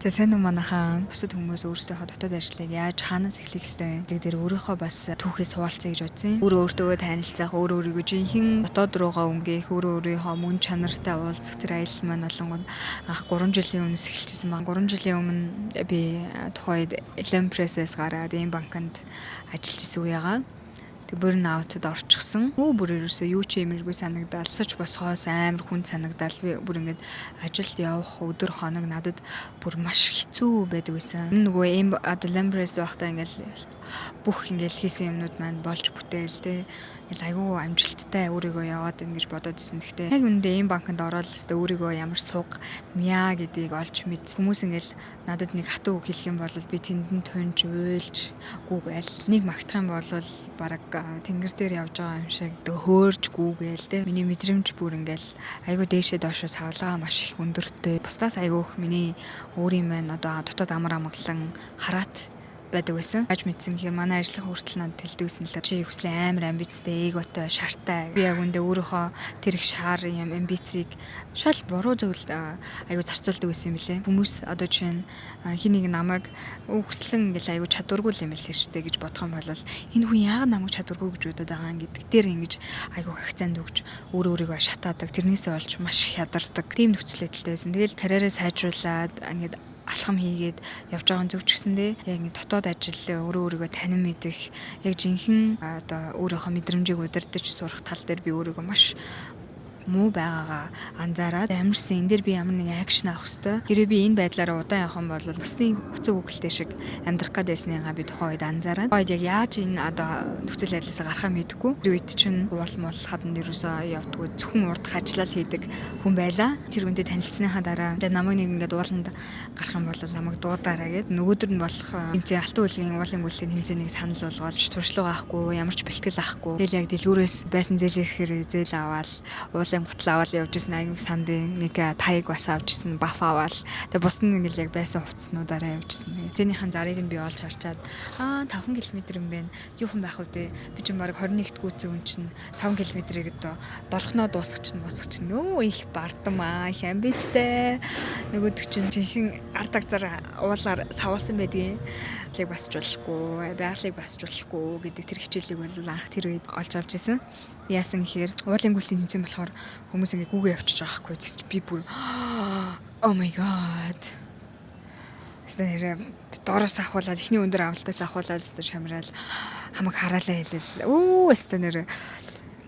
Тэ сайн уу манайхаа бусад хүмүүс өөрсдийнхөө дотоод ажлыг яаж хаанаас эхлэх ёстой вэ? Тэг дээр өөрийнхөө бас түүхээс хуваалцъя гэж бодсон. Өөртөө танилцах, өөрийгөө жинхэнэ дотоод руугаа өнгөх, өөрийнхөө мөн чанартай уулзах тэр аялал маань болонгод анх 3 жилийн өмнөөс эхэлчихсэн баг. 3 жилийн өмнө би тухайд Elon Press-ээс гараад ийм банкнд ажиллаж исэн үеэгаа тэг burnout-д орчихсон. Бүр ерөөсөө юу ч юмэргүй санагдал, сууч босхоос амар хүн санагдал. Би бүр ингэж ажилд явах өдөр хоног надад бүр маш хэцүү байдаг байсан. Нөгөө ийм Elon Press байхдаа ингээл бүх ингээл хийсэн юмнууд маань болж бүтээл те. Ингээл айгүй амжилттай өөрийгөө яваад ингэж бодоод исэн. Гэхдээ яг үндэ ийм банкнд ороод л өөрийгөө ямар сууг мяа гэдгийг олж мэд. Хүмүүс ингээл надад нэг хатуу үг хэлэх юм бол би тэндэн тунж уйлж гүүгээл нэг магтах юм бол бараг тэнгэр дээр явж байгаа юм шиг хөөрж гүүгээл те. Миний мэдрэмж бүр ингээл айгүй дээшээ доошоо савлгаа маш их өндөртэй. Бусдаас айгүйх миний өөрийн маань одоо дотоод амар амгалан хараат байдаг байсан. Аж мэдсэн гэхээр манай ажлын хүртэл надад тэлдэгсэн л чи хүслийн амар амбицтай, эготой, шартай. Би яг үндэ өөрийнхөө тэр их шаар юм амбицийг шал буруу зөвлөлд айгу зарцуулдаг байсан юм билэ. Хүмүүс одоо жишээ нь хин нэг намайг хүслэн ингээл айгу чадваргүй юм байл хэвчтэй гэж бодох юм бол энэ хүн яагаад намайг чадваргүй гэж бодоод байгаа юм гэдэг дээр ингэж айгу хагцаанд өгч өөрийгөө шатаадаг. Тэрнээсээ болж маш их ядардаг. Тийм нөхцөл байдалтай байсан. Тэгэл карьераа сайжруулад ингээд алхам хийгээд явж байгаа зөв ч гэсэндээ яг нэг дотоод ажил өөрийгөө танин мэдэх яг жинхэнэ одоо өөрийнхөө мэдрэмжийг удирдах сурах тал дээр би өөрийгөө маш муу байгаагаа анзаараад амарсан энэ дээр би ямар нэг акшн авах хэрэгтэй. Хэрвээ би энэ байдлаараа удаан явах юм бол бусны уцаг үгэлтэй шиг амьдрах гэдээснийгаа би тухайн үед анзаараад яг яаж энэ одоо нөхцөл байдлаас гарахаа мэдэхгүй. Тэр үед чинь уул мол хаданд ерөөсөө явдггүй зөвхөн урдах ажиллал хийдэг хүн байлаа. Тэр хүнтэй танилцсныхаа дараа намайг нэг ингээд ууланд гарах юм бол намайг дуудаараа гэд нөгөөдөр нь болох хэмжээ алтан үлгийн уулын гүйлтийн хэмжээнийг санал болгоод туршлага авахгүй ямар ч бэлтгэл авахгүй. Тэгэл яг дэлгүүрээс байсан зээл ирэхээр зээл аваад гутал аваад явж исэн аяг сандын нэг таяг бас авч исэн баф аваад тэгээ бус нь ингээл яг байсан хувцснуудаараа явж исэн. Жинийхэн зарыг нь би олж харчаад 5 км юм байна. Юухан байх вэ? Би ч баг 21-т гүйцэн хүн чинь 5 км-ийг одоо дорхноо дуусах чинь нөө их бардам их амбицтай. Нөгөөдөг чинь жинхэнэ ард агзар уулаар савуулсан байдгийн. Лиг басч болохгүй, байгалыг басч болохгүй гэдэг тэр хичээлийг бол анх тэр үед олж авч исэн. Яасан гэхээр уулын гүйлтийн тэмцээн болохоор хүмүүс ингээ гүүгээ явчихж байгаа хгүй гэж би бүр oh my god. Эсвэл доороос ахуулаад эхний өндөр авалтаас ахуулаад шамраал хамаг хараалаа хэлэл.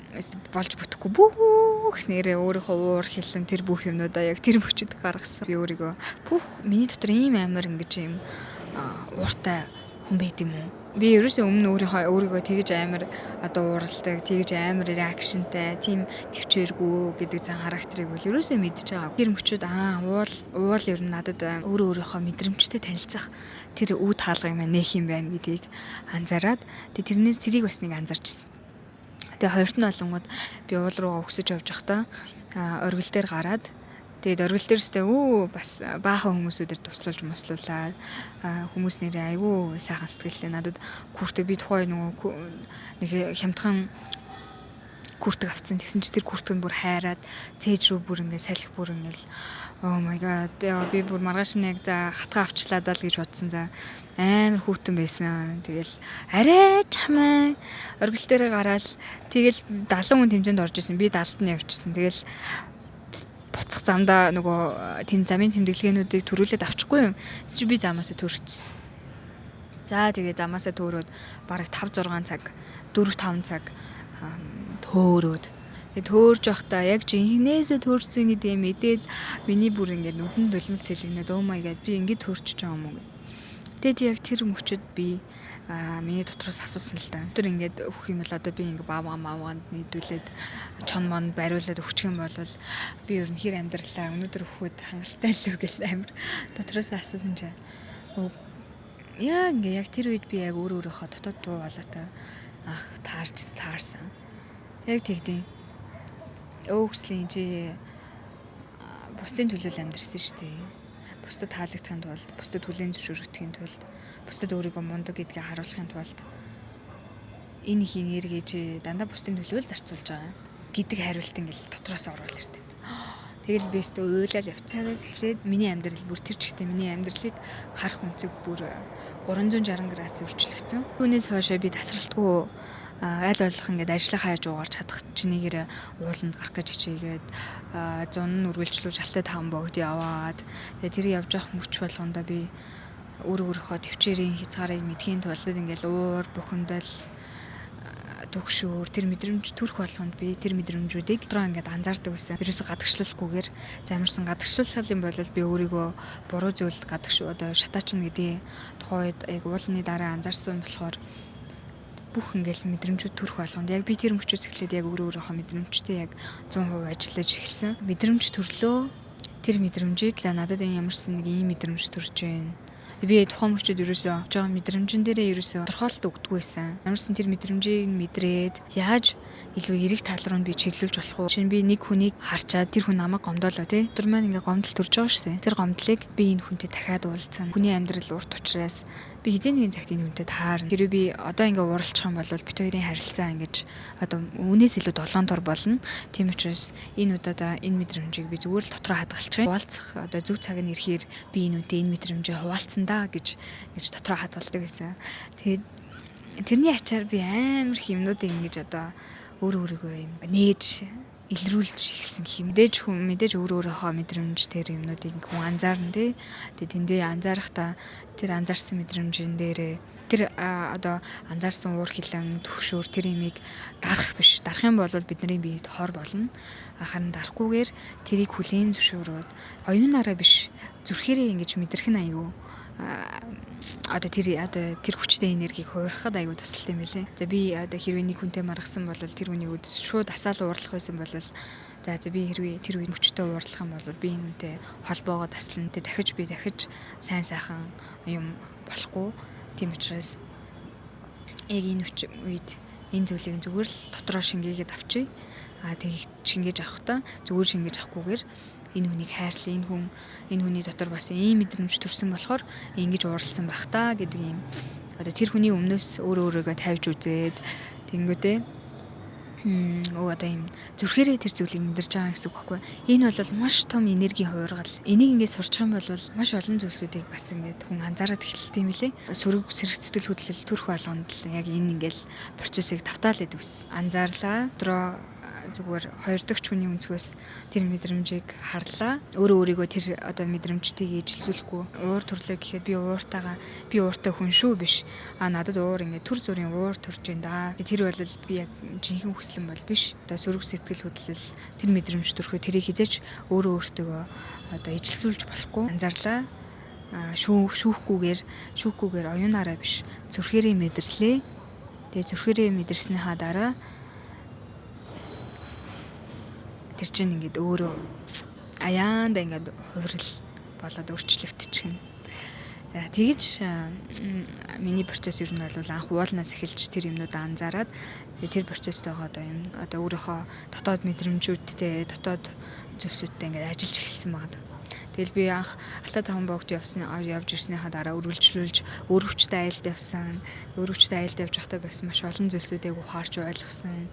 Эсвэл болж бүтэхгүй бүх нэрээ өөрийнхөө уур хилэн тэр бүх юмнуудаа яг тэр мөчөд гаргасан. Би өөрийгөө бүх миний дотор ийм амар ингэж юм ууртай хүн байд юм уу? Би ерөөсөө өмнө өөрийгөө тэгж амар одоо ууралдаг, тэгж амар реакшнтай, тийм төвчээргүй гэдэг зан характерыг бол ерөөсөө мэдчихэж байгаа. Тэр мөчөд уул ер нь надад өөрийнхөө мэдрэмжтэй танилцах тэр үе таалгыг маань нээх юм байна гэдгийг анзаараад тэрнээс тэрийг бас нэг анзарч ирсэн. Тэгээ хоёрт нь болонгод би уул руугаа өксөж явж байхдаа оргил дээр гараад тэгээд оргил дээрстэй бас баахан хүмүүсүүдээр туслуулж мослуулаад хүмүүс нэрээ айгүй сайхан сэтгэлээ надад күртэг би тухай нөгөө нэг хямдхан күртэг авцсан. Тэгсэн чи тэр күртэг нь бүр хайраад цээж рүү бүр ингээд салхи бүр ингээд oh my god би бүр маргааш нэг за хатгаа авчлаа даа л гэж бодсон. За амар хүүтэн байсан. Тэгэл арай чамаа оргил дээрээ гараад тэгэл 70 хүн тэмцээнд орж исэн. Би 70-д нь явчихсан. Тэгэл буцах замдаа нөгөө замын тэмдэглэгээнүүдийг төрүүлээд авчихгүй юм. Чи би замаасаа төрчихсөн. За тэгээ замаасаа төөрөөд бараг 5-6 цаг 4-5 цаг төөрөөд төөрж явахдаа яг жинхнээсээ төөрсөн гэдэг юм мэдээд миний бүр ингээд нүдэнд дөлмөс сэлгэнээд oh my god би ингээд төөрчихөж байгаа юм уу. Тэгэд яг тэр мөчөд би миний дотроос асуусан л да. Тэр ингээд өгөх юм бол одоо би ингээд маавганд нийдүүлээд чон мон бариулаад өгчих юм бол би ер нь хэр амьдралаа өнөөдөр өгөхөд хангалттай л үг гэл амир дотроос асуусан чинь яг тэр үед би яг өөрийнхөө дотоод дуу болоотой таарсан. Яг тэгдэв. Өөхслийн чи бусдын төлөө амьдрсан шүү дээ. Бусдад таалагдахын тулд, бусдад хүлээн зөвшөөрөхийн тулд, бусдад өөрийгөө мундаг гэдгийг харуулахын тулд энэ их энерги чи дандаа бусдын төлөө л зарцуулж байгаа гэдэг хариулт ингээл дотроос оруулж ирдэг. Тэгэл би өстө уйлал явцаагаас эхлээд миний амьдрал бүр тэр чигтээ миний амьдралыг харах үнцэг бүр 360 градус өөрчлөгдсөн. Түүнээс хойш би тасралтгүй аль болох ингээд ажлаа хайж уугарч чадах чинийгээр ууланд гарах гэж хичээгээд 100 нь үргэлжлүүлж алтай таван богд яваад тэгээ тэр явж явах мөч болгондоо би өөрийнхөө төвчээрийн хязгаарыг мэдхийн тулд ингээд уур бухимдал төгшөөр тэр мэдрэмж төрөх болгонд би тэр мэдрэмжүүдийг дотроо ингээд анзаардаг байсан. Ерөөсө гадагшлуулахгүйгээр замирсан гадагшлуулах юм бол би өөрийгөө буруу зүйл одоо шатаачна гэдэг тухайд яг уулны дараа анзаарсан болохоор бүх ингээл мэдрэмжүүд төрөх болгонд яг би тэр мөчөөс эхлээд яг өөрийнхөө мэдрэмжтэй яг 100% ажиллаж эхэлсэн. Мэдрэмж төрлөө тэр мэдрэмжийг за надад ямарсан нэг ийм мэдрэмж төрж байна. Би тухайн мөчөд ерөөсөө жоо мэдрэмжэн дээрээ ерөөсөө тодорхойлт өгдөг байсан. Ямарсан тэр мэдрэмжийг мэдрээд яаж илүү эрэг тал руу би чиглүүлж болох вэ? Чинь би нэг хүнийг харчаад тэр хүн намайг гомдоолоо тий. Тэр маань ингээ гомдол төрж байгаа шүү дээ. Тэр гомдлыг би энэ хүнтэй дахиад уулзсан. Хүний амьдрал урт учраас би хизээ нэгэн цагт энэ хүнтэй таарна. Хэрвээ би одоо ингээ уралчих юм бол бит хоёрын харилцаа ингэж одоо үнээс илүү 7 дор болно. Тийм учраас энэ удаа энэ мэдрэмжийг би зүгээр л дотроо хадгалчих. Хуваалцах одоо зөв цаг нь ирэхээр би энэ үедээ энэ мэдрэмжээ хуваалцсан даа гэж дотроо хадгалдаг гэсэн. Тэгээд тэрний ачаар би амар хэмнүүдийг ингэж одоо өөрийгөө юм нээж илрүүлж ихсэн гэх юм. Мэдээж өөрийнхөө мэдрэмж тэр юмнуудыг хүн анзаарна тий. Тэгээд тэндээ анзаарахтаа тэр анзаарсан мэдрэмжэн дээрээ тэр одоо анзаарсан уур хилэн төгшөөр тэр имийг дарах биш. Дарах юм бол бидний биед хор болно. Харин дарахгүйгээр тэрийг хүлээн зөвшөөрөөд оюунаараа биш зүрхээрээ ингэж мэдрэх нь аюу тэр хүчтэй энергийг хуурахад аягүй тусалтай юм билээ. За би одоо хэрвээ нэг хүнтэй маргасан бол тэр хүний өдөс шууд асаал уурлах байсан бол за би хэрвээ тэр үед мөчтэй уурлах юм бол би энэ хүнтэй холбоогоо таслана. Дахиж сайн сайхан юм болохгүй. Тийм учраас яг энэ үед энэ зүйлийг зүгээр л дотроо шингээгээд авчий. Тэгээд шингээж авахдаа зүгээр шингээж авахгүйгээр энэ хүнийг хайрлаа, энэ хүний дотор бас ийм мэдрэмж төрсэн болохоор ингэж ууралсан байх та гэдэг юм. Одоо тэр хүний өмнөөс өөрийгөө тавьж үзээд тэнгүүдээ одоо ийм зүрхээрээ тэр зүйлийг мэдэрж байгаа гэсэн үг байхгүй. Энэ бол маш том энергийн хуургал. Энийг ингээд сурчих юм бол маш олон зүйлсүүдийг бас ингээд хүн анзаараад эхэлдэг юм билээ. Сөрөг сэрэгцэл хөдлөл төрөх болгонд л яг энэ ингээд процессыг тавтаал гэдэг ус. Анзаарлаа. Өдрөө зүгээр хоёр дахь хүний өнцгөөс тэр мэдрэмжийг харлаа. Өөрийгөө тэр одоо мэдрэмжтэйг ижилсүүлэхгүй. Уур төрлөө гэхэд би ууртай хүн шүү биш. Надад уур ингээд төр зүрийн уур төрж байна да. Тэр бол би яг жинхэнэ хүслэн бол биш. Одоо сөрөг сэтгэл хөдлөл тэр мэдрэмж төрөхөө тэрийг хизээч өөртөө одоо ижилсүүлж болохгүй. Анзаарлаа. Шүүхгүйгээр оюунаараа биш зүрхээрээ мэдэрлээ. Тэгээ зүрхээрээ мэдэрснийхаа дараа тэр чинь ингээд өөрөө аяанда ингээд хувирал болоод өөрчлөгдчихнэ. За тэгэж миний процесс ер нь бол анх уулнаас эхэлж тэр юмнуудаа анзаараад тэр процесстойгоо одоо өөрийнхөө дотоод мэдрэмжүүдтэй дотоод зүйлсүүдтэй ингээд ажиллаж эхэлсэн байна. Тэгэл би анх алтай таван богд явж ирснийхаа дараа үргэлжлүүлж өөр хүчтэй айлд явсан. Өөр хүчтэй айлд явж байхдаа бас маш олон зүйлсүүдийг ухаарч ойлгосон.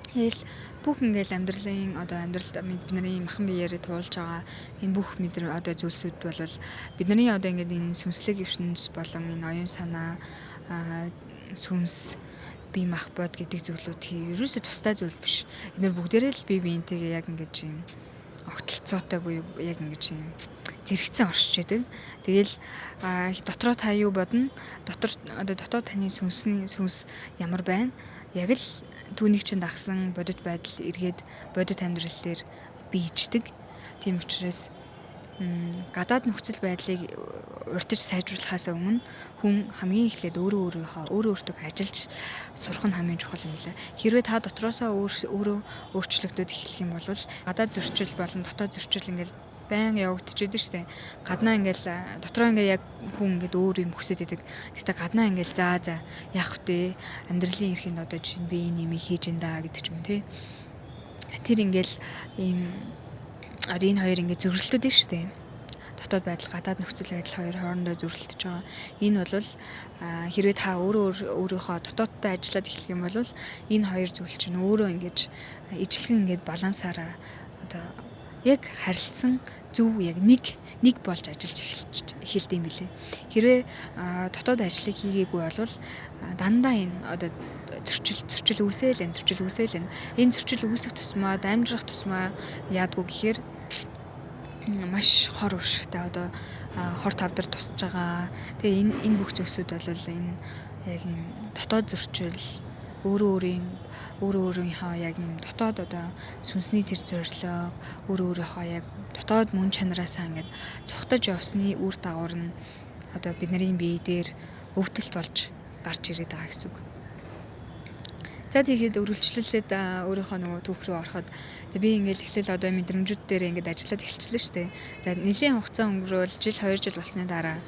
Тэгэл бүх ингээл амьдралд бидний махан биеэрээ туулж байгаа энэ бүх одоо зүйлсүүд бол бидний одоо ингээд энэ сүнслэг ертөнц болон энэ оюун санаа сүнс бие мах бод гэдэг зүйлүүд ерөөсөө тустай зүйл биш. Эдгээр бүгдээрээ л бие биентэйгээ яг ингээд юм огтлцоотой буюу яг ингэж юм зэрэгцэн оршиж идэг. Тэгэл дотроо та юу бодно? Дотоод таны сүнс ямар байна? Яг л түүнийг чинь дагсан бодит байдал эргээд бодит амьдрал дээр биеждэг. Тийм учраас гадаад нөхцөл байдлыг урьдчилж сайжруулахаас өмнө хүн хамгийн эхлээд өөртөө ажиллаж сурах нь хамгийн чухал юм лээ. Хэрвээ та дотроосоо өөрөө өөрчлөгдөд эхлэх юм бол гадаад зөрчил болон дотоод зөрчил ингээл байн явагдчихэдэг штэ. Гаднаа ингээл дотроо ингээ яг хүн ингээд өөр юм хүсэж идэг. Гэтэ гаднаа ингээл за яах вэ? Амьдралын эрхэнд одоо жишээ нь би энэ юмыг хийж энэ гэдэг ч юм те. Тэр ингээл ийм энэ хоёр ингээ зөрөлдөд нь штэ. Дотоод байдал, гадаад нөхцөл байдал хоёр хоорондоо зөрөлдөж байгаа. Энэ бол хэрвээ та өөрийнхөө дотооддоо ажиллаад эхлэх юм бол энэ хоёр зүйл чинь өөрөө ингэж ижлэгэн ингээд балансаараа одоо яг харилцсан зөв яг нэг болж ажиллаж эхэлдэг юм билээ. Хэрвээ дотоод ажлыг хийгээгүй бол дандаа энэ одоо зөрчил үүсээл. Энэ зөрчил үүсэх тусмаа дамжрах тусмаа яадгүй гэхээр маш хор уршигтай одоо хор тавдар тусаж байгаа. Тэгээ энэ бүх зүйлсүүд бол энэ яг юм дотоод зөрчил өөрийнхөө яг юм дотоод одоо сүнсний тэр зорилго өөрийнхөө яг дотоод мөн чанараасаа ингээд цухтаж явсны үр дагавар нь одоо бидний бие дээр өвдөлт болж гарч ирээд байгаа гэсэн үг. За тэгээд өргөлжлүүлээд өөрийнхөө нөгөө түүх рүү ороход би ингээд эхлээл одоо мэдрэмжүүд дээр ингээд ажиллаад эхэлчихлээ шүү дээ. За нэлийн хугацаа өнгөрөөл жил 2 жил болсны дараа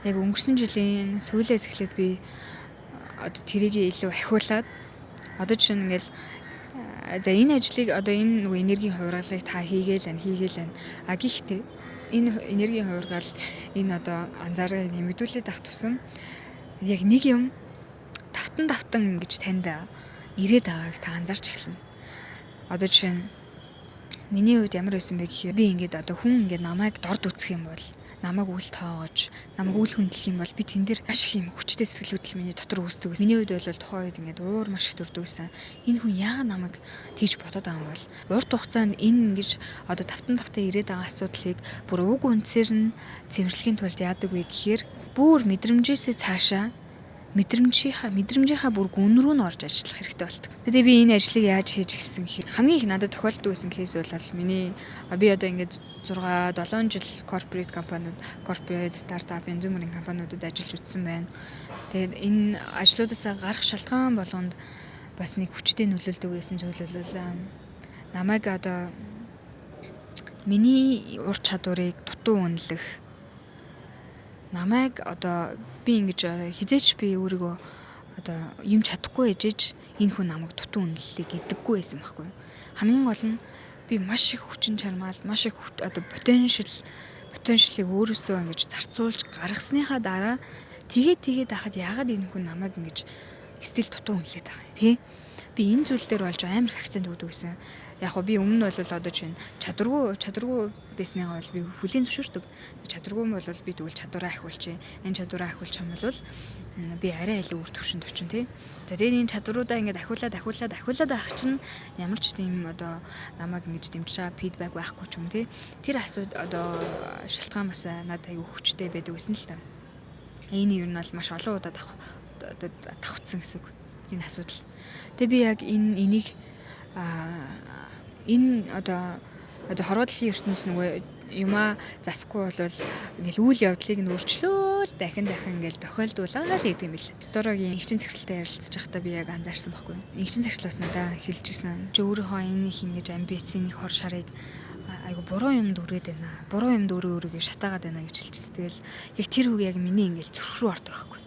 яг өнгөрсөн жилийн сүүлээс эхлээд би одоо тэрийг илүү ахиулаад одоо жишээ нь ингээл за энэ ажлыг одоо энэ нөгөө энергийн хувиргалыг та хийгээл байна. А гэхдээ энэ энергийн хувиргал энэ одоо анзааргыг нэмэгдүүлээд авах тусам яг нэг юм давтан ингэж танд ирээд байгааг та анзаарч эхэлнэ. Одоо жишээ нь миний хувьд ямар байсан бэ гэхээр би ингээд одоо хүн ингээд намайг дорд үзэх юм бол намайг үл тоогож, намайг үл хөндлөх юм бол би тэн дээр маш их юм хүчтэй сэтгэлүүдэл миний дотор үүсдэг. Миний хувьд бол тухайн үед ингээд уур маш их төрдөгсөн. Энэ хүн яагаад намайг тэгж бодоод байгаа юм бол урт хугацаанд энэ ингэж одоо давтан ирээд байгаа асуудлыг бүр уг үндсээр нь цэвэрлэхийн тулд яадаг вэ гэхээр бүр мэдрэмжээсээ цаашаа мэдрэмжийнхаа бүр гүн рүү н орж ажиллах хэрэгтэй болдог. Тэгээ би энэ ажлыг яаж хийж эхэлсэн гэхээр хамгийн их надад тохиолддог байсан кейс бол би одоо ингээд 6-7 жил корпорэт стартап янз бүрийн компаниудад ажиллаж үзсэн байна. Тэгээд энэ ажлуудаасаа гарах шалтгаан болгонд бас нэг хүчтэй нөлөөлдөг байсан зүйл бол намайг одоо миний ур чадварыг дутуу үнэлэх намайг одоо би ингэж хизээч би өөрийгөө одоо юм чадахгүй ээжэж энэ хүн намайг дутуу үнэллийг гэдэггүй байсан байхгүй юу. Хамгийн гол нь би маш их хүчин чармаал маш их одоо потенциалыг өөрөөсөө ингэж зарцуулж гаргасныхаа дараа тэгээд хахад яагаад энэ хүн намайг ингэж стил дутуу үнэлээд байгаа юм тий. Би энэ зүйл дээр болж амар их акцент өгдөг гэсэн. Яг би өмнө нь бол одоо чинь чадваргүй байсныгаа бол би хүлийн зөвшөөрдөг. Чадваргүй нь бол би тэгвэл чадвараа ахиулчих. Энэ чадвараа ахиулчих юм бол би арай илүү үр төвшөнд очин тий. За тэгээд энэ чадваруудаа ингээд ахиулаад авах чинь ямар ч тийм одоо намайг ингэж дэмжиж байгаа фидбек байхгүй ч юм тий. Тэр одоо шалтгаан бас надад аягүй хүчтэй байдаг гэсэн л та. Энэ ер нь бол маш олон удаа давхцсан гэсэн үг. Энэ асуудал. Тэгээ би яг энийг энэ одоо хорвоо дэлхийн ертөнцийн нөгөө юмаа засахгүй бол ингээл үйл явдлыг нь өөрчлөөл дахин ингээл тохиолдуулаад гэдэг юм бэл. Сторогийн игчин захиралтай ярилцж байхдаа би яг анзаарсан байхгүй юу. Игчин захирал бас надад хэлж ирсэн. Чи өөрийнхөө энэ их ингэж амбицийн хор шарыг айгу буруу юмд өрөөд байна. Буруу юмд өөрийгөө шатаагаад байна гэж хэлчихсэн. Тэгэл яг тэр үг яг миний ингээл зүрх рүү ордог байхгүй.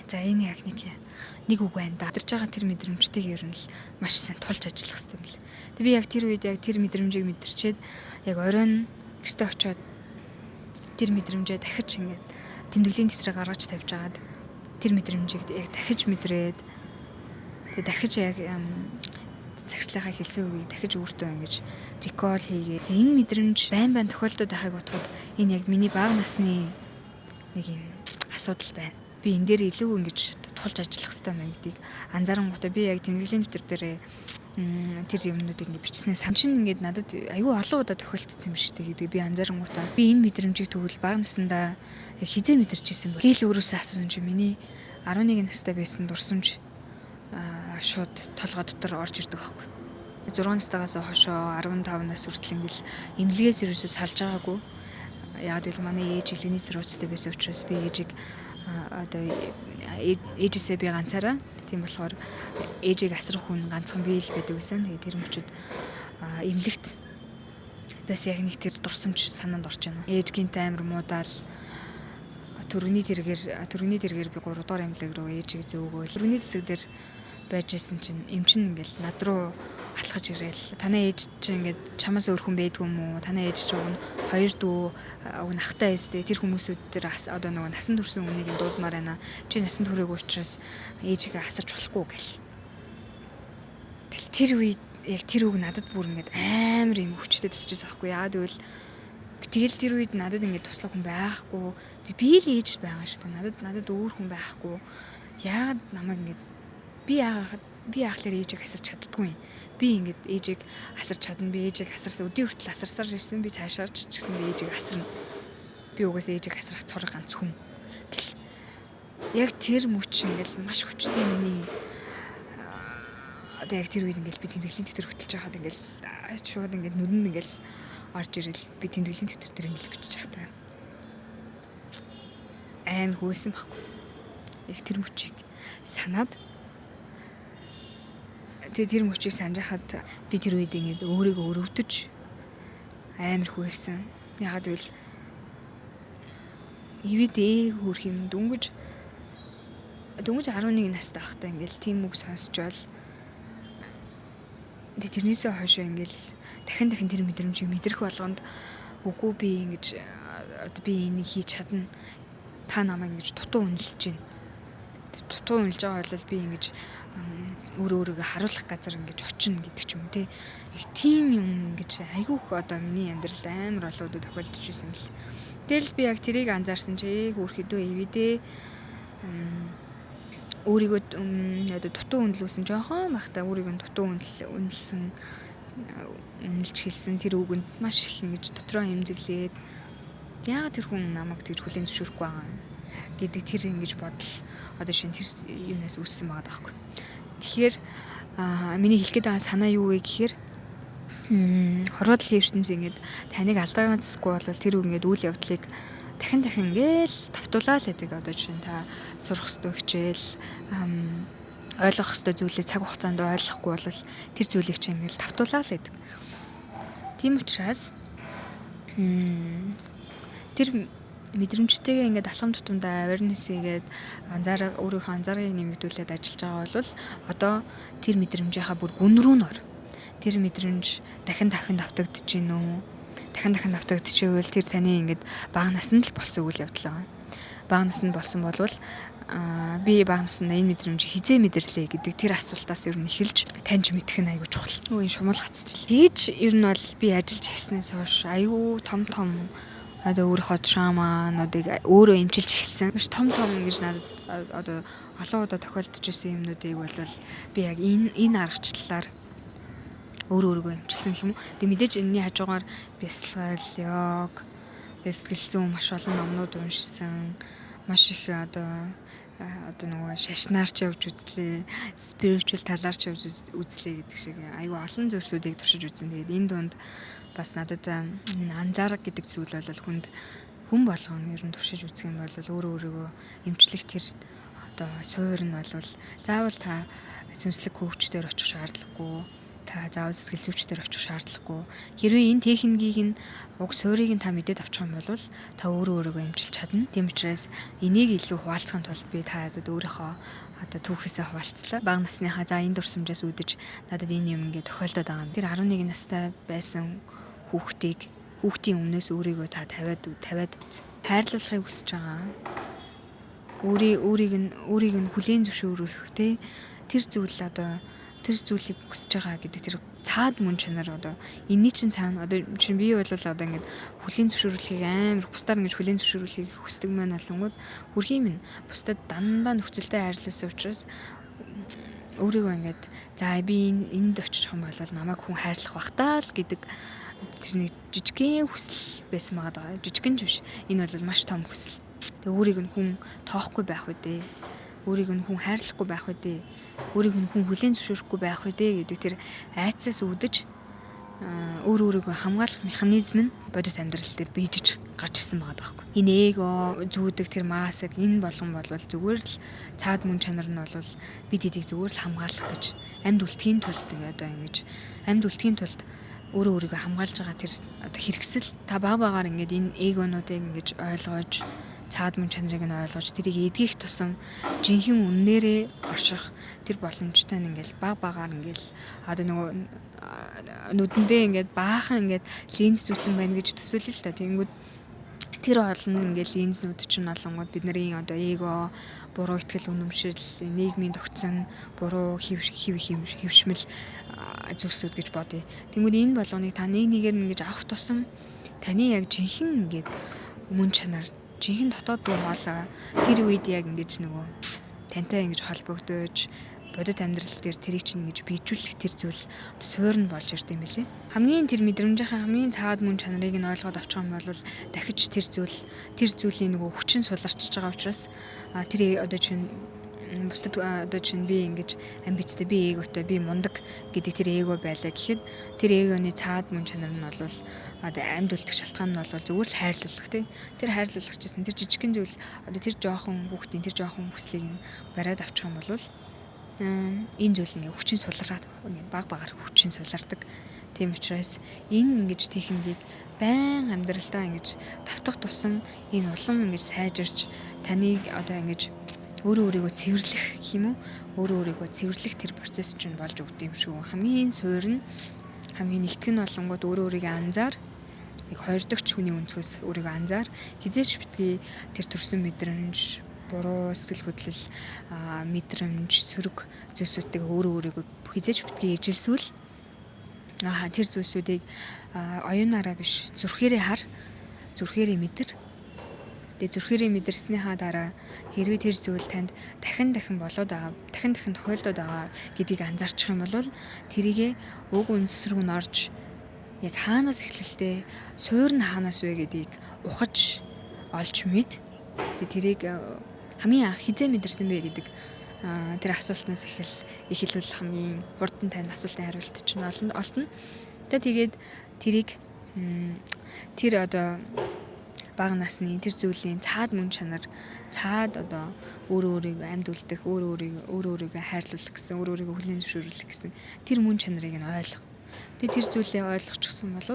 За энэ яг нэг үг байна да. Адэрж байгаа тэр мэдрэмжтэйг ер нь л маш сайн тулж ажиллах хэрэгтэй юм лээ. Тэг би яг тэр үед яг тэр мэдрэмжийг мэдэрчээд яг оройн гэртээ очиод тэр мэдрэмжээ дахиж ингээд тэмдэглэлийн дэвтрээ гаргаж тавьж агаад тэр мэдрэмжийг яг дахиж мэдрээд тэг дахиж яг захирлынхаа хэлсэн үгийг дахиж өөртөө ингэж рекол хийгээд энэ мэдрэмж байн тохиолдоод байхыг бодоход энэ яг миний бага насны нэг юм асуудал байна. Би энэ дээр илүү ингэж тулж ажиллах хэрэгтэй байна гэдгийг анзаарангуудаа би яг тэмдэглэлийн дэвтэр дээр тэр юмнуудыг ингэ бичснээр санчин ингээд надад аюу олон удаа тохиолдсон юм шиг гэдэг би анзаарангуудаа би энэ мэдрэмжийг тэгвэл бага наснда яг хизээ мэдэрч ирсэн бол хэл өөрөөсөө асуусан чи миний 11 настай байсан дурсамж шууд толгой дотор орж ирдэг байхгүй. 6 настайгаас хойшоо 15 нас хүртэл ингээл эмнэлгээс ерөөсөө салж байгаагүй. Яг л манай ээж илгэний циррозтой байсан учраас би ээжийг одоо ээжээсээ би ганцаараа тийм болохоор ээжийг асрах хүн ганцхан би л байдаг гэсэн. Тэгээд тэр мөчөд эмнэлэгт бас яг нэг тэр дурсамж санаанд орж байна. Ээж гинт амир муудаал төрөний тэргээр би 3 дугаар эмнэлэг рүү ээжийг зөөгөөл. Төрөний хэсэг дээр байж исэн чинь эмчин ингээл над руу алхаж ирээл танай ээж чинь ингээд чамаас өөр хүн байдгүй юм уу? Танай ээж чинь хоёр дүү уг нь ахтай эстэй тэр хүмүүсүүд тэр одоо нөгөө насан турсан үнийг дуудмаар байна. Чи насан туршаагүй учраас ээжигээ асарч болохгүй гэл. Тэр үед яг тэр үг надад бүр ингээд амар юм хүчтэй тусчихсан байхгүй яа тэгвэл тэгэл тэр үед надад ингээд туслах хүн байхгүй би л ээж байгаа шүү дээ надад өөр хүн байхгүй яагаад намайг ингээд би яахлаар ээжийг асарч чаддгүй юм би ингээд ээжийг асарч чадна би ээжийг асарсан өдний хүртэл асарсаар ирсэн би цаашаарч ч гэсэн би ээжийг асарна би угаас ээжийг асрах цорог ганц хүн гэл яг тэр мөч ингээд маш хүчтэй миний одоо яг тэр үед ингээд би тэмдэглэлийн дэвтэр хөтлөж байхад ингээд шууд ингээд нүдэн ингээд орж ирэл би тэмдэглэлийн дэвтэр дээр ингээд бичиж байгаа амар хөөсөн байхгүй яг тэр мөчийг санаад тэр мөчийг санаж хахад би тэр үед ингээд өөрийгөө өрөвдөж амар хөөсөн ягаад гэвэл ивэдээ хөрх юм дөнгөж 11 настай байхдаа ингээд тийм үг сонсчвал тэрнээсээ хойш ингээл дахин тэр мэдрэмжийг мэдрэх болгонд үгүй би ингэж би энийг хийж чадна та намайг ингэж дутуу үнэлж байна. Дутуу үнэлж байгаа бол би ингэж өөрийгөө харуулах газар ингэж очино гэдэг ч юм те. Их тийм юм ингэж айгүйх одоо миний амьдрал амар болоод тохиолдож байсан бэл. Тэгэл би яг тэрийг анзаарсан чи хөөрхөдөө ивэдээ өөрийгөө одоо дутуу үнэлүүлсэн жоохон бахта өөрийгөө дутуу үнэлж хэлсэн тэр үгэнд маш их ингэж дотроо эмзэглээд яагаад тэр хүн намайг тэгж хүлээн зөвшөөрөхгүй байгаа гэдэг тэр ингэж бодол одоо шин тэр юунаас үүссэн байгаа даахгүй. Тэгэхээр миний хэлгээд байгаа санаа юу вэ гэхээр хорвоодлын ертөнцийн ингэж таныг алдаагаансгүй бол тэр үгээд үйл явдлыг дахин ингээл тавтуулаад байдаг одоо жишээ нь та сурах ёстой хичээл ойлгох ёстой зүйлээ цаг хугацаанд ойлгохгүй бол тэр зүйлийг чинь ингээл тавтуулаад байдаг. Тийм учраас тэр мэдрэмжтэйгээ ингээд алхам тутамдаа awareness хийгээд өөрийнхөө анзааргыг нэмэгдүүлээд ажиллаж байгаа бол одоо тэр мэдрэмжийнхаа бүр гүн рүү нөр. Тэр мэдрэмж дахин давтагдаж гин үү? Дахин давтагдчихвэл тэр таны ингээд бага наснд л болсон үйл явдал байна. Бага наснд болсон болвол би бага наснд энэ мэдрэмж хизээ мэдэрлээ гэдэг тэр асуултаас ер нь эхэлж таньж мэдэх нь айгүй чухал. Өө шумал гацчихлаа. Тэгж ер нь бол би ажиллаж эхэлснээс хойш айгүй том одоо өөрийнхөө травмануудыг өөрөө эмчилж эхэлсэн. Маш том гэж надад одоо олон удаа тохиолдож байсан юмнуудыг бол би яг энэ аргачлалаар өөрийгөө эмчилсэн юм уу. Тэг мэдээж энэний хажуугаар бясалгал, йог, сэтгэл зүйн маш олон номнууд уншсан. Маш их одоо нөгөө шашнаарч явж үзлээ, spiritual талаарч явж үзлээ гэдэг шиг айгүй олон зүйлсүүдийг туршиж үзсэн. Тэгээд энэ дунд бас надад анзаарах гэдэг зүйл бол хүн болгоно ер нь туршиж үзэх юм бол өөрийгөө эмчлэх тэр одоо суур нь бол заавал та сүнслэг коучдээр очих шаардлагагүй. Та заавал сэтгэл зүйчдээр очих шаардлагагүй. Хэрвээ энэ техникийг нь уг суурийг нь та мэдээд авчих юм бол та өөрийгөө эмчилж чадна. Тийм учраас энийг илүү хуваалцахын тулд би та өөрийнхөө одоо түүхээсээ хуваалцлаа. Бага насныхаа за энэ дурсамжаас үүдэж надад энэ юм ингээд тохиолдоод байгаа юм. Тэр 11 настай байсан хүүхдийн өмнөөс өөрийгөө та тавиад үз. Хайрлуулахыг хүсэж байгаа. Өөрийг нь хүлээн зөвшөөрөх те тэр зүйлийг хүсэж байгаа гэдэг тэр цаад мөн чанар одоо энэний чинь цаана одоо чинь би бол одоо ингээд хүлээн зөвшөөрлөхийг амар бусдаар ингэж хүлээн зөвшөөрлөхийг хүсдэг маань болонгууд хүрхийн минь бусдад дандаа нөхцөлтэй хайрлуулсан учраас өөрийгөө ингээд за би энд очих юм бол намайг хүн хайрлах бах таа л гэдэг тэрний жижигхэн хүсэл байсан байгаа. Жижигхэн биш. Энэ бол маш том хүсэл. Тэгээ өөрийг нь хүн тоохгүй байх үедээ, өөрийг нь хүн хайрлахгүй байх үедээ, өөрийг нь хүн хүлээн зөвшөөрөхгүй байх үедээ гэдэг тэр айцаас үүдэж өөрийгөө хамгаалах механизм нь бодит амьдрал дээр бийжиж гарч ирсэн байгаа байхгүй. Энэ эго зүүдэг тэр маск энэ болгон бол зүгээр л цаад мөн чанар нь бол бид эдийг зүгээр л хамгаалах гэж амьд үлдэхийн тулд одоо ингэж амьд үлдэхийн тулд өөрийгөө хамгаалж байгаа тэр одоо хэрэгсэл та багаар ингээд энэ эгонуудыг ингэж ойлгож цаад мөн чанарыг нь ойлгож тэрийг эдгэх тусам жинхэнэ үннээрээ орших тэр боломжтой нь ингээл багаар ингээл одоо нөгөө нүдэндээ ингээд баахан ингээд линз зүүцэн байна гэж төсөөлөл л та. Тэнгүүд Тэр олон ингээл линзнүүд чинь олонгод бидний одоо эго, буруу итгэл үнэмшил, нийгмийн тогтсон буруу хөвшмөл зүйлсүүд гэж бодъё. Тэнгүүд энэ болгоныг та нэгээр ингэж авах тусам таны яг жинхэнэ ингээд мөн чанар, жинхэнэ дотоод дуу хоолой тэр үед яг ингэж нөгөө тантай ингэж холбогдож бодит амьдрал дээр тэрийг чинь ингэж биежүүлэх тэр зүйл суурь нь болж ирд юм билээ. Хамгийн тэр мэдрэмжийн хамгийн цаад мөн чанарыг нь ойлгоод авчих юм бол дахиж тэр зүйлийн нөгөө хүчин суларчж байгаа учраас тэр одоо чинь бусдад одоо чинь би ингэж амбицтай, би эготой, би мундаг гэдэг тэр эго байлаа гэхэд тэр эгоны цаад мөн чанар нь бол одоо амьд үлдэх шалтгаан нь бол зүгээр л хайрлуулах тий. Тэр хайрлуулах гэсэн тэр жижигхэн зүйл одоо тэр жоохон хүүхдийн тэр жоохон хүслийг нь бариад авчих юм бол энэ зүйл ингээ хүчин сулраад баг багаар хүчин сулардаг. Тийм учраас энэ ингэж техникийг байн амьдралдаа ингэж давтах тусам энэ улам ингэж сайжирч таныг одоо ингэж өөрийгөө цэвэрлэх гэх юм уу? Өөрийгөө цэвэрлэх тэр процесс чинь болж өгд юм шүү. Хамгийн суурь нь хамгийн нэгтгэн болонгод өөрийгөө анзаар яг хоёр дахь хүний өнцгөөс өөрийгөө анзаар хизээч битгий тэр төрсөн мэдрэмж буруу сэтгэл хөдлөл мэдрэмж сөрөг зүйлсүүдийг өөрийгөө хизээч битгий ижилсүүл тэр зүйлсүүдийг оюунаараа биш зүрхээрээ хар, зүрхээрээ мэдэр. Тэгээ зүрхээрээ мэдэрснийхаа дараа хэрвээ тэр зүйл танд дахин болоод байгаа, дахин тохиолдоод байгаа гэдгийг анзаарчих юм бол тэрийгэ уг үндэс рүү норж яг хаанаас эхлэлтэй суурь нь хаанаас вэ гэдгийг ухаж олж мэд. Тэгээ тэрийг хамгийн анх хизээ мэдэрсэн бэ гэдэг тэр асуултнаас эхэлвэл хамгийн хурдан тань асуултын хариулт чинь олно. Тэгээд тэрийг тэр одоо бага насны тэр зүйлийн цаад мөн чанар, цаад одоо өөрийгөө амьд үлдэх, өөрийгөө хайрлуулах гэсэн, өөрийгөө хүлээн зөвшөөрөх гэсэн тэр мөн чанарыг нь ойлгох. Тэгээд тэр зүйлээ ойлгочихсон бол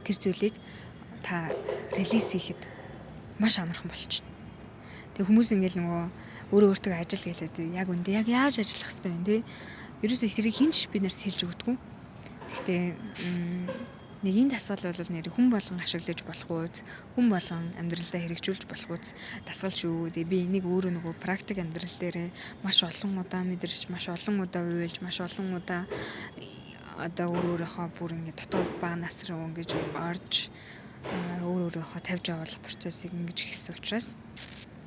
тэр зүйлийг та релиз хийхэд маш амархан болчихно. Тэг хүмүүс ингээл нөгөө өөртөө ажил гэлээд яг үндэ яг яаж ажиллах хэвтэй вэ те. Ерөөсөө тэрийг хинч би нарт хэлж өгдөггүй. Гэхдээ нэг энэ дасгал бол нэр хүн болгон ашиглаж болох үз, хүн болгон амьдралдаа хэрэгжүүлж болох үз дасгал шүү. Тэгээ би энийг өөрөө нөгөө практик амьдрал дээр маш олон удаа мэдэрч, маш олон удаа уйлж, маш олон удаа одоо өөрийнхөө бүр ингэ дотоод бага нас руу ингэж орж өөрийнхөө тавьж явах процессыг ингэж хийсэн учраас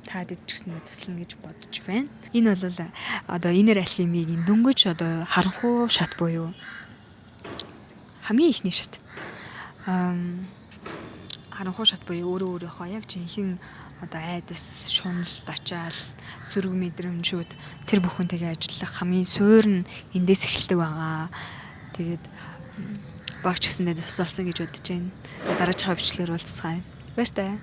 таад идчихснээ туслана гэж бодож байна. Энэ бол одоо инэр алхимийн дөнгөж одоо харанхуй шат буюу хамгийн ихний шат. Харанхуй шат буюу өөрийнхөө яг жинхэнэ одоо айдас, шунал, дачаал, сөрөг мэдрэмжүүд тэр бүхэнтэйгээ ажиллах хамгийн суурь нь эндээс эхэлдэг байгаа. Тэгээд багч гэсэндээ тус болсон гэж бодож байна. Дараагийн бичлэгээр уулзцгаая. Баяр таа.